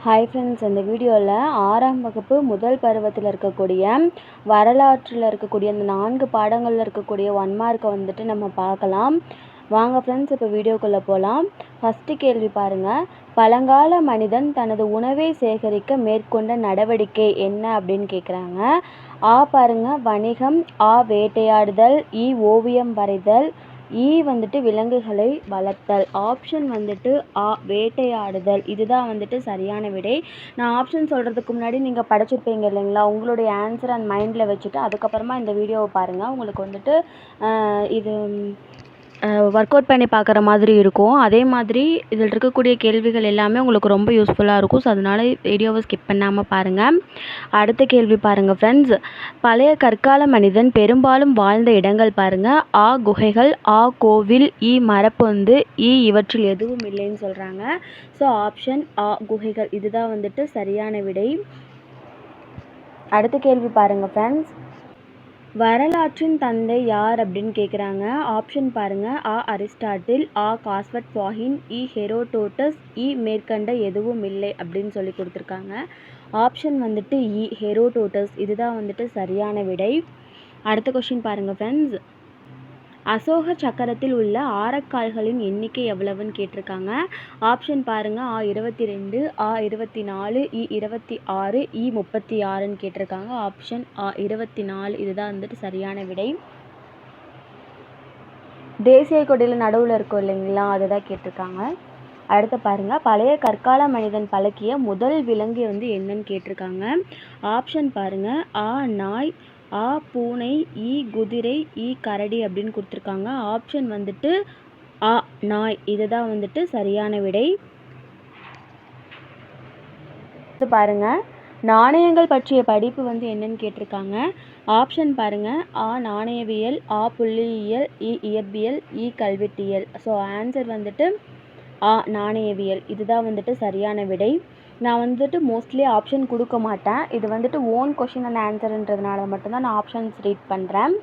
Hi friends, இந்த வீடியோவில் 6ஆம் வகுப்பு முதல் பருவத்தில் இருக்கக்கூடிய வரலாற்றில் இருக்கக்கூடிய அந்த 4 பாடங்களில் இருக்கக்கூடிய 1 மார்க்கை வந்துட்டு நம்ம பார்க்கலாம். வாங்க ஃப்ரெண்ட்ஸ், இப்போ வீடியோக்குள்ளே போகலாம். ஃபஸ்ட்டு கேள்வி பாருங்கள். பழங்கால மனிதன் தனது உணவை சேகரிக்க மேற்கொண்ட நடவடிக்கை என்ன அப்படின்னு கேட்குறாங்க. பாருங்கள் வணிகம், வேட்டையாடுதல், ஓவியம் வரைதல், வந்துட்டு விலங்குகளை வளர்த்தல். ஆப்ஷன் வந்துட்டு வேட்டையாடுதல். இதுதான் வந்துட்டு சரியான விடை. நான் ஆப்ஷன் சொல்கிறதுக்கு முன்னாடி நீங்கள் படிச்சிருப்பீங்க இல்லைங்களா, உங்களுடைய ஆன்சர் அந்த மைண்டில் வச்சுட்டு அதுக்கப்புறமா இந்த வீடியோவை பாருங்கள். உங்களுக்கு வந்துட்டு இது ஒர்க் அவுட் பண்ணி பார்க்குற மாதிரி இருக்கும். அதே மாதிரி இதில் இருக்கக்கூடிய கேள்விகள் எல்லாமே உங்களுக்கு ரொம்ப யூஸ்ஃபுல்லாக இருக்கும். ஸோ அதனால் வீடியோவை ஸ்கிப் பண்ணாமல் பாருங்கள். அடுத்த கேள்வி பாருங்கள் ஃப்ரெண்ட்ஸ். பழைய கற்கால மனிதன் பெரும்பாலும் வாழ்ந்த இடங்கள் பாருங்கள். குகைகள், கோவில், மரப்பொந்து, இவற்றில் எதுவும் இல்லைன்னு சொல்கிறாங்க. ஸோ ஆப்ஷன் குகைகள் இதுதான் வந்துட்டு சரியான விடை. அடுத்த கேள்வி பாருங்கள் ஃப்ரெண்ட்ஸ். வரலாற்றின் தந்தை யார் அப்படின்னு கேட்குறாங்க. ஆப்ஷன் பாருங்கள். அரிஸ்டாட்டில், காஸ்வட் ஃபாஹின், ஹெரோடோட்டஸ், மேற்கண்ட எதுவும் இல்லை அப்படின்னு சொல்லி கொடுத்துருக்காங்க. ஆப்ஷன் வந்துட்டு ஹெரோடோட்டஸ் இதுதான் வந்துட்டு சரியான விடை. அடுத்த கொஸ்டின் பாருங்கள் ஃப்ரெண்ட்ஸ். அசோக சக்கரத்தில் உள்ள ஆரக்கால்களின் எண்ணிக்கை எவ்வளவுன்னு கேட்டிருக்காங்க. ஆப்ஷன் பாருங்கள். 22, 24, 26, 36ன்னு கேட்டிருக்காங்க. ஆப்ஷன் 24 இதுதான் வந்துட்டு சரியான விடை. தேசிய கொடியில் நடுவில் இருக்கும் இல்லைங்களா, அதுதான் கேட்டிருக்காங்க. அடுத்து பாருங்கள். பழைய கற்கால மனிதன் பழக்கிய முதல் விலங்கு வந்து என்னன்னு கேட்டிருக்காங்க. ஆப்ஷன் பாருங்கள். நாய், பூனை, குதிரை, கரடி அப்படின்னு கொடுத்துருக்காங்க. ஆப்ஷன் வந்துட்டு நாய் இதுதான் வந்துட்டு சரியான விடை. பாருங்கள். நாணயங்கள் பற்றிய படிப்பு வந்து என்னன்னு கேட்டிருக்காங்க. ஆப்ஷன் பாருங்கள். நாணயவியல், புள்ளியியல், இயற்பியல், கல்வெட்டியல். ஸோ ஆன்சர் வந்துட்டு நாணயவியல் இதுதான் வந்துட்டு சரியான விடை. நான் வந்துட்டு மோஸ்ட்லி ஆப்ஷன் கொடுக்க மாட்டேன். இது வந்துட்டு ஓன் கொஷின் அண்ட் ஆன்சர்ன்றதுனால மட்டும்தான் நான் ஆப்ஷன்ஸ் ரீட் பண்ணுறேன்.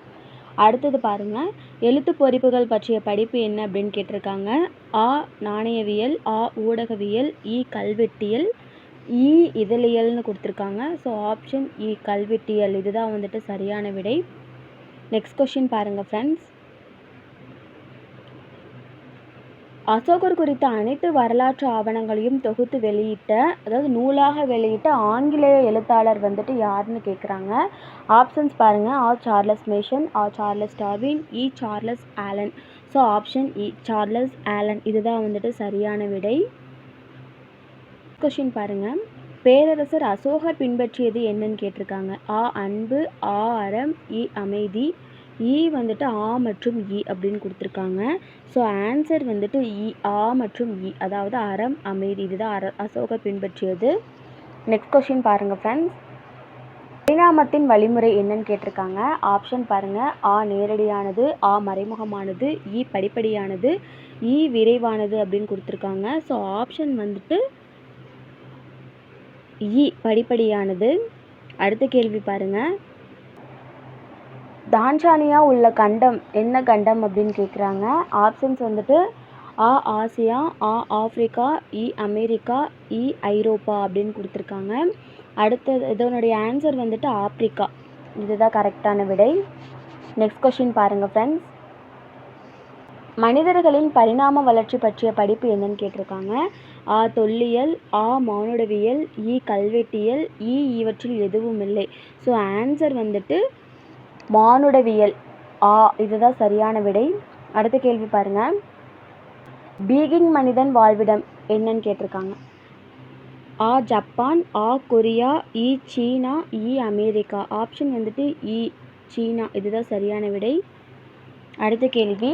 அடுத்தது பாருங்கள். எழுத்து பொறிப்புகள் பற்றிய படிப்பு என்ன அப்படின்னு கேட்டிருக்காங்க. நாணயவியல், ஊடகவியல், கல்வெட்டியல், இதழியல்னு கொடுத்துருக்காங்க. ஸோ ஆப்ஷன் கல்வெட்டியல் இதுதான் வந்துட்டு சரியான விடை. நெக்ஸ்ட் கொஷின் பாருங்கள் ஃப்ரெண்ட்ஸ். அசோகர் குறித்த அனைத்து வரலாற்று ஆவணங்களையும் தொகுத்து வெளியிட்ட, அதாவது நூலாக வெளியிட்ட ஆங்கிலேய எழுத்தாளர் வந்துட்டு யாருன்னு கேட்குறாங்க. ஆப்ஷன்ஸ் பாருங்கள். Charles Mason, Charles Darwin, Charles Allen. So option Charles Allen இதுதான் வந்துட்டு சரியான விடை. கொஷின் பாருங்கள். பேரரசர் அசோகர் பின்பற்றியது என்னன்னு கேட்டிருக்காங்க. அன்பு, அறம், அமைதி, வந்துட்டு மற்றும் அப்படின்னு கொடுத்துருக்காங்க. ஸோ ஆன்சர் வந்துட்டு மற்றும் அதாவது அறம், அமைதி இதுதான் அசோகர் பின்பற்றியது. நெக்ஸ்ட் கொஸ்டின் பாருங்கள் ஃப்ரெண்ட்ஸ். பரிணாமத்தின் வழிமுறை என்னன்னு கேட்டிருக்காங்க. ஆப்ஷன் பாருங்கள். நேரடியானது, மறைமுகமானது, படிப்படியானது, விரைவானது அப்படின்னு கொடுத்துருக்காங்க. ஸோ ஆப்ஷன் வந்துட்டு படிப்படியானது. அடுத்த கேள்வி பாருங்கள். தான்சானியா உள்ள கண்டம் என்ன கண்டம் அப்படின்னு கேட்குறாங்க. ஆப்ஷன்ஸ் வந்துட்டு ஆசியா, ஆஃப்ரிக்கா, அமெரிக்கா, ஐரோப்பா அப்படின்னு கொடுத்துருக்காங்க. அடுத்தது இதனுடைய ஆன்சர் வந்துட்டு ஆப்ரிக்கா இதுதான் கரெக்டான விடை. நெக்ஸ்ட் கொஸ்டின் பாருங்கள் ஃப்ரெண்ட்ஸ். மனிதர்களின் பரிணாம வளர்ச்சி பற்றிய படிப்பு என்னன்னு கேட்டிருக்காங்க. தொல்லியல், மானுடவியல், கல்வெட்டியல், இவற்றில் எதுவும் இல்லை. ஸோ ஆன்சர் வந்துட்டு மானுடவியல் இதுதான் சரியான விடை. அடுத்த கேள்வி பாருங்கள். பீகிங் மனிதன் வாழ்விடம் என்னன்னு கேட்டிருக்காங்க. ஜப்பான், கொரியா, சீனா, அமெரிக்கா. ஆப்ஷன் வந்துட்டு சீனா இதுதான் சரியான விடை. அடுத்த கேள்வி.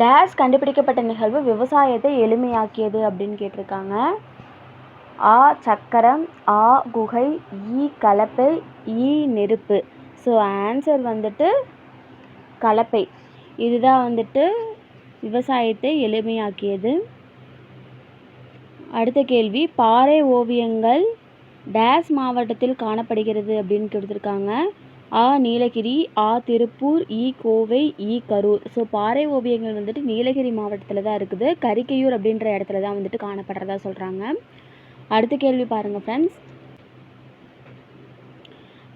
டேஸ் கண்டுபிடிக்கப்பட்ட நிகழ்வு விவசாயத்தை எளிமையாக்கியது அப்படின்னு கேட்டிருக்காங்க. சக்கரம், குகை, கலப்பை, நெருப்பு. ஸோ ஆன்சர் வந்துட்டு கலப்பை இதுதான் வந்துட்டு விவசாயத்தை எளிமையாக்கியது. அடுத்த கேள்வி. பாறை ஓவியங்கள் டேஸ் மாவட்டத்தில் காணப்படுகிறது அப்படின்னு கொடுத்துருக்காங்க. நீலகிரி, திருப்பூர், கோவை, கரூர். ஸோ பாறை ஓவியங்கள் வந்துட்டு நீலகிரி மாவட்டத்தில் தான் இருக்குது. கரிக்கையூர் அப்படின்ற இடத்துல தான் வந்துட்டு காணப்படுறதா சொல்கிறாங்க. அடுத்த கேள்வி பாருங்கள் ஃப்ரெண்ட்ஸ்.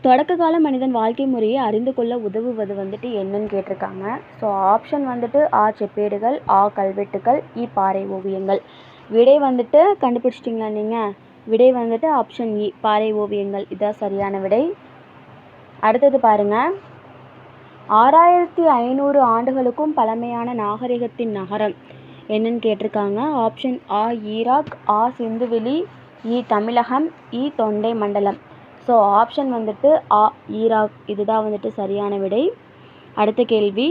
தொடக்க கால மனிதன் வாழ்க்கை முறையை அறிந்து கொள்ள உதவுவது வந்துட்டு என்னன்னு கேட்டிருக்காங்க. ஸோ ஆப்ஷன் வந்துட்டு ஆ செப்பேடுகள், ஆ கல்வெட்டுகள், இ பாறை ஓவியங்கள். விடை வந்துட்டு கண்டுபிடிச்சிட்டிங்களா நீங்கள்? விடை வந்துட்டு ஆப்ஷன் இ பாறை ஓவியங்கள். இதான் சரியான விடை. அடுத்தது பாருங்கள். 6500 ஆண்டுகளுக்கும் பழமையான நாகரிகத்தின் நகரம் என்னன்னு கேட்டிருக்காங்க. ஆப்ஷன் ஆ ஈராக், ஆ சிந்துவெளி, இ தமிழகம், இ தொண்டை மண்டலம். ஸோ ஆப்ஷன் வந்துட்டு ஆ ஈராக். இதுதான் வந்துட்டு சரியான விடை. அடுத்த கேள்வி.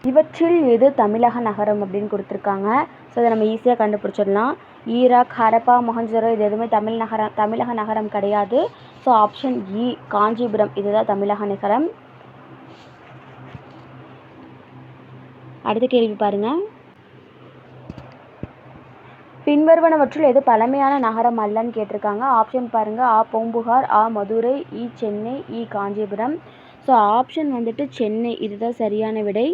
இவற்றில் எது தமிழக நகரம் அப்படின்னு கொடுத்துருக்காங்க. ஸோ இதை நம்ம ஈஸியாக கண்டுபிடிச்சிடலாம். ஈராக், ஹரப்பா, மொஹஞ்சதாரோ இது எதுவுமே தமிழக நகரம் கிடையாது. ஸோ ஆப்ஷன் இ காஞ்சிபுரம். இதுதான் தமிழக நகரம். அடுத்த கேள்வி பாருங்கள். பின்வருவனவற்றுள் எது பழமையான நகரம் அல்லன்னு கேட்டிருக்காங்க. ஆப்ஷன் பாருங்கள். ஆ பூம்புகார், ஆ மதுரை, இ சென்னை, இ காஞ்சிபுரம். ஸோ ஆப்ஷன் வந்துட்டு சென்னை. இதுதான் சரியான விடை.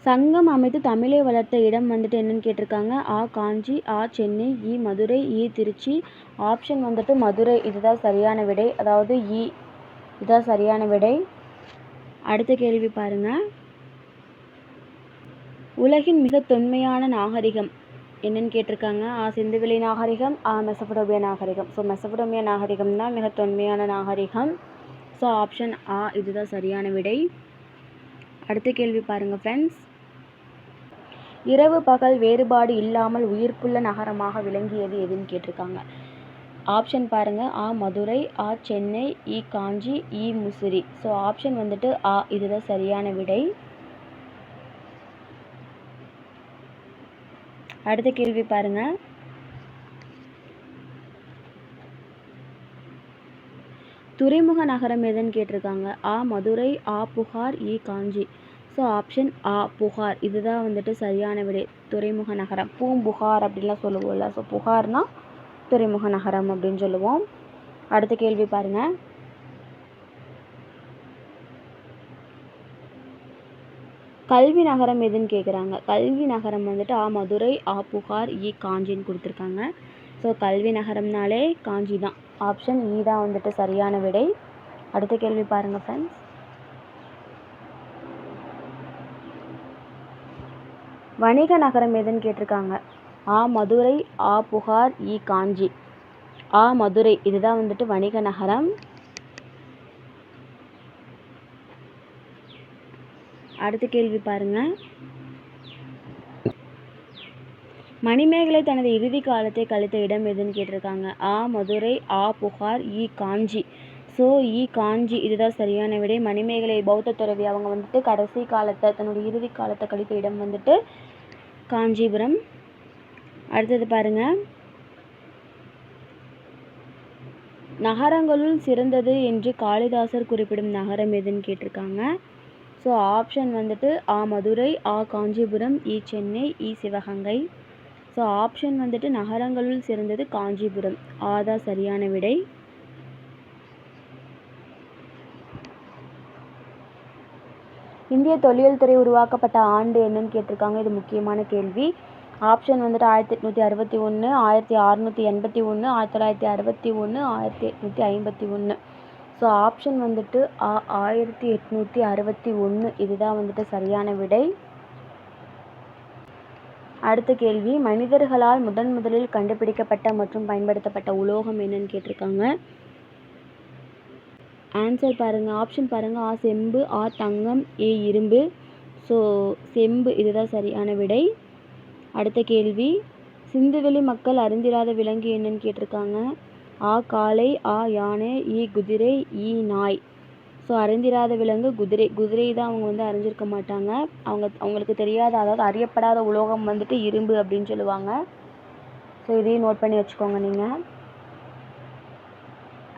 சங்கம் அமைத்து தமிழை வளர்த்த இடம் வந்துட்டு என்னன்னு கேட்டிருக்காங்க. ஆ காஞ்சி, ஆ சென்னை, இ மதுரை, இ திருச்சி. ஆப்ஷன் வந்துட்டு மதுரை. இதுதான் சரியான விடை. அதாவது இ இதுதான் சரியான விடை. அடுத்த கேள்வி பாருங்கள். உலகின் மிக தொன்மையான நாகரிகம் என்னன்னு கேட்டிருக்காங்க. ஆ சிந்துவெளி நாகரிகம், ஆ மெசபடோமியா நாகரிகம். ஸோ மெசபடோமியா நாகரிகம் தான் மிக தொன்மையான நாகரிகம். ஸோ ஆப்ஷன் ஆ இதுதான் சரியான விடை. அடுத்த கேள்வி பாருங்கள் ஃப்ரெண்ட்ஸ். இரவு பகல் வேறுபாடு இல்லாமல் உயிர்ப்புள்ள நகரமாக விளங்கியது எதுன்னு கேட்டிருக்காங்க. ஆப்ஷன் பாருங்கள். ஆ மதுரை, ஆ சென்னை, இ காஞ்சி, இ முசிறி. ஸோ ஆப்ஷன் வந்துட்டு ஆ இதுதான் சரியான விடை. அடுத்த கேள்வி பாருங்கள். துறைமுக நகரம் எதுன்னு கேட்டிருக்காங்க. ஆ மதுரை, ஆ புகார், இ காஞ்சி. ஸோ ஆப்ஷன் ஆ புகார். இதுதான் வந்துட்டு சரியான விடை. துறைமுக நகரம் பூம்புகார் அப்படின்லாம் சொல்லுவோம்ல. ஸோ புகார்னா துறைமுக நகரம் அப்படின்னு சொல்லுவோம். அடுத்த கேள்வி பாருங்கள். கல்வி நகரம் எதுன்னு கேட்குறாங்க. கல்வி நகரம் வந்துட்டு ஆ மதுரை, ஆ புகார், இ காஞ்சின்னு கொடுத்துருக்காங்க. ஸோ கல்வி நகரம்னாலே காஞ்சி தான். ஆப்ஷன் இ தான் வந்துட்டு சரியான விடை. அடுத்த கேள்வி பாருங்கள் ஃப்ரெண்ட்ஸ். வணிக நகரம் எதுன்னு கேட்டிருக்காங்க. ஆ மதுரை, ஆ புகார், இ காஞ்சி. ஆ மதுரை. இதுதான் வந்துட்டு வணிக நகரம். அடுத்த கேள்வி பாருங்கள். மணிமேகலை தனது இறுதி காலத்தை கழித்த இடம் எதுன்னு கேட்டிருக்காங்க. ஆ மதுரை, ஆ புகார், இ காஞ்சி. ஸோ இ காஞ்சி இதுதான் சரியான விடை. மணிமேகலை பௌத்த துறவி அவங்க வந்துட்டு கடைசி காலத்தை தன்னுடைய இறுதி காலத்தை கழித்த இடம் வந்துட்டு காஞ்சிபுரம். அடுத்தது பாருங்கள். நகரங்களுள் சிறந்தது என்று காளிதாசர் குறிப்பிடும் நகரம் எதுன்னு கேட்டிருக்காங்க. ஸோ ஆப்ஷன் வந்துட்டு ஆ மதுரை, ஆ காஞ்சிபுரம், இ சென்னை, இ சிவகங்கை. ஸோ ஆப்ஷன் வந்துட்டு நகரங்களுள் சிறந்தது காஞ்சிபுரம். ஆ தான் சரியான விடை. இந்திய தொல்லியல் துறை உருவாக்கப்பட்ட ஆண்டு என்னன்னு கேட்டிருக்காங்க. இது முக்கியமான கேள்வி. ஆப்ஷன் வந்துட்டு 1861, 1681, 1961, 1851. ஸோ ஆப்ஷன் வந்துட்டு 1861. இதுதான் வந்துட்டு சரியான விடை. அடுத்த கேள்வி. மனிதர்களால் முதலில் கண்டுபிடிக்கப்பட்ட மற்றும் பயன்படுத்தப்பட்ட உலோகம் என்னன்னு கேட்டிருக்காங்க. ஆன்சர் பாருங்கள். ஆப்ஷன் பாருங்கள். ஆ செம்பு, ஆ தங்கம், ஏ இரும்பு. ஸோ செம்பு இதுதான் சரியான விடை. அடுத்த கேள்வி. சிந்துவெளி மக்கள் அறிந்திராத விலங்கு என்னன்னு கேட்டிருக்காங்க. ஆ காளை, ஆ யானை, இ குதிரை, இ நாய். ஸோ அறிந்திராத விலங்கு குதிரை. குதிரை தான் அவங்க வந்து அறிஞ்சிருக்க மாட்டாங்க. அவங்களுக்கு தெரியாத, அதாவது அறியப்படாத உலோகம் வந்துட்டு இரும்பு அப்படின்னு சொல்லுவாங்க. ஸோ இதையும் நோட் பண்ணி வச்சுக்கோங்க நீங்கள்.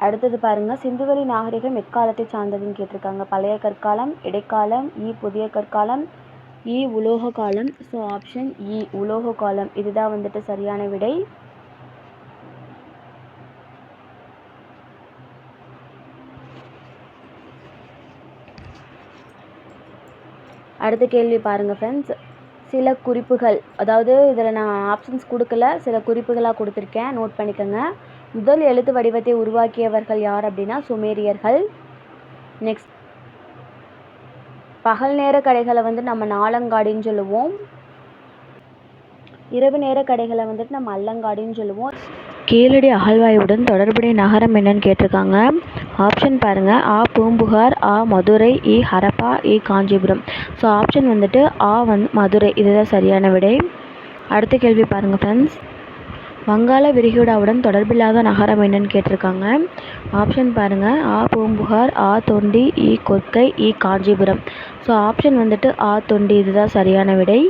அடுத்தது பாருங்கள். சிந்துவெளி நாகரிகம் எக்காலத்தை சார்ந்ததுன்னு கேட்டிருக்காங்க. பழைய கற்காலம், இடைக்காலம், இ புதிய கற்காலம், இ உலோக காலம். ஸோ ஆப்ஷன் இ உலோக காலம். இதுதான் வந்துட்டு சரியான விடை. அடுத்த கேள்வி பாருங்கள் ஃப்ரெண்ட்ஸ். சில குறிப்புகள், அதாவது இதில் நான் ஆப்ஷன்ஸ் கொடுக்கல, சில குறிப்புகளாக கொடுத்துருக்கேன், நோட் பண்ணிக்கோங்க. முதல் எழுத்து வடிவத்தை உருவாக்கியவர்கள் யார் அப்படின்னா சுமேரியர்கள். நெக்ஸ்ட், பகல் நேர கடைகளை வந்து நம்ம நாலங்காடின்னு சொல்லுவோம். இரவு நேர கடைகளை வந்துட்டு நம்ம அல்லங்காடின்னு சொல்லுவோம். கீழடி அகழ்வாய்வுடன் தொடர்புடைய நகரம் என்னன்னு கேட்டிருக்காங்க. ஆப்ஷன் பாருங்கள். ஆ பூம்புகார், ஆ மதுரை, இ ஹரப்பா, இ காஞ்சிபுரம். ஸோ ஆப்ஷன் வந்துட்டு ஆ மதுரை, இதுதான் சரியான விடை. அடுத்த கேள்வி பாருங்கள் ஃப்ரெண்ட்ஸ். வங்காள விரிகுடாவுடன் தொடர்பில்லாத நகரம் என்னன்னு கேட்டிருக்காங்க. ஆப்ஷன் பாருங்கள். ஆ பூம்புகார், ஆ தொண்டி, இ கொற்கை, இ காஞ்சிபுரம். ஸோ ஆப்ஷன் வந்துட்டு ஆ தொண்டி, இதுதான் சரியான விடை.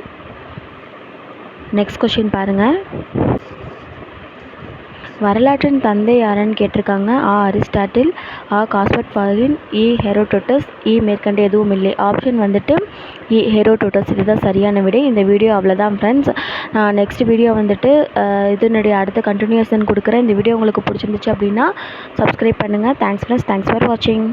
நெக்ஸ்ட் கொஷின் பாருங்கள். வரலாற்றின் தந்தை யாருன்னு கேட்டிருக்காங்க. ஆ அரிஸ்டாட்டில், ஆ காஸ்பர்ட், இ ஹெரோடோட்டஸ், இ மேற்கண்ட எதுவும் இல்லை. ஆப்ஷன் வந்துட்டு இ ஹெரோடோட்டஸ், இதுதான் சரியான விடை. இந்த வீடியோ அவ்வளோதான் ஃப்ரெண்ட்ஸ். நான் நெக்ஸ்ட் வீடியோ வந்துட்டு இதனுடைய அடுத்த கண்டினியூஷன் கொடுக்குறேன். இந்த வீடியோ உங்களுக்கு பிடிச்சிருந்துச்சு அப்படின்னா சப்ஸ்கிரைப் பண்ணுங்கள். தேங்க்ஸ் ஃப்ரெண்ட்ஸ், தேங்க்ஸ் ஃபார் வாட்சிங்.